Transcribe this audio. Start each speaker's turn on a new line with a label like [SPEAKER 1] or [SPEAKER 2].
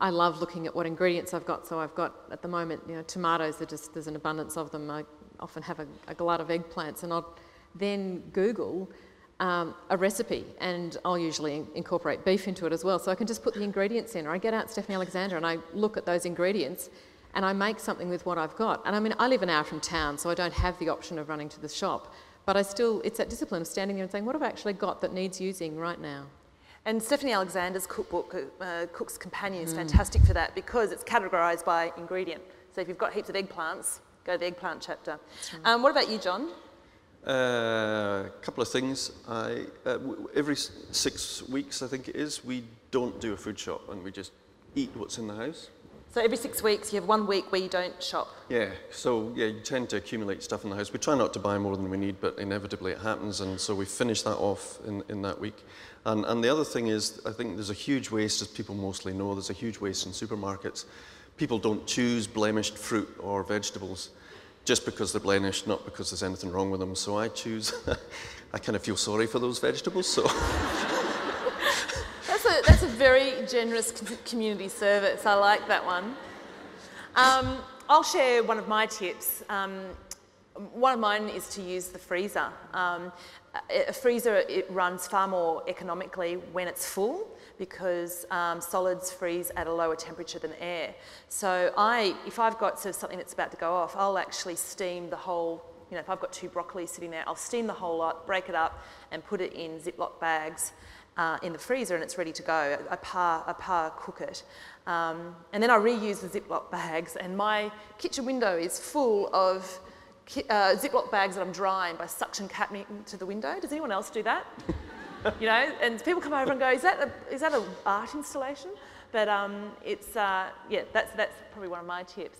[SPEAKER 1] I love looking at what ingredients I've got. So I've got, at the moment, tomatoes, there's an abundance of them. I often have a glut of eggplants, and I'll then Google a recipe, and I'll usually incorporate beef into it as well. So I can just put the ingredients in, or I get out Stephanie Alexander and I look at those ingredients and I make something with what I've got. And I mean, I live an hour from town, so I don't have the option of running to the shop, but it's that discipline of standing there and saying, what have I actually got that needs using right now?
[SPEAKER 2] And Stephanie Alexander's cookbook, Cook's Companion, is fantastic for that because it's categorised by ingredient. So if you've got heaps of eggplants, go to the eggplant chapter. Right. What about you, John?
[SPEAKER 3] A couple of things. Every 6 weeks, I think it is, we don't do a food shop and we just eat what's in the house.
[SPEAKER 2] So every 6 weeks, you have 1 week where you don't shop?
[SPEAKER 3] Yeah, so you tend to accumulate stuff in the house. We try not to buy more than we need, but inevitably it happens, and so we finish that off in that week. And the other thing is, I think there's a huge waste, as people mostly know, there's a huge waste in supermarkets. People don't choose blemished fruit or vegetables just because they're blemished, not because there's anything wrong with them. So I choose, I kind of feel sorry for those vegetables, so.
[SPEAKER 2] That's a very generous community service. I like that one. I'll share one of my tips. One of mine is to use the freezer. A freezer, it runs far more economically when it's full because solids freeze at a lower temperature than air. So if I've got sort of something that's about to go off, I'll actually steam the whole, if I've got 2 broccoli sitting there, I'll steam the whole lot, break it up and put it in Ziploc bags in the freezer, and it's ready to go. I par cook it. And then I reuse the Ziploc bags, and my kitchen window is full of Ziploc bags that I'm drying by suction capping to the window. Does anyone else do that? And people come over and go, is that an art installation? But that's probably one of my tips.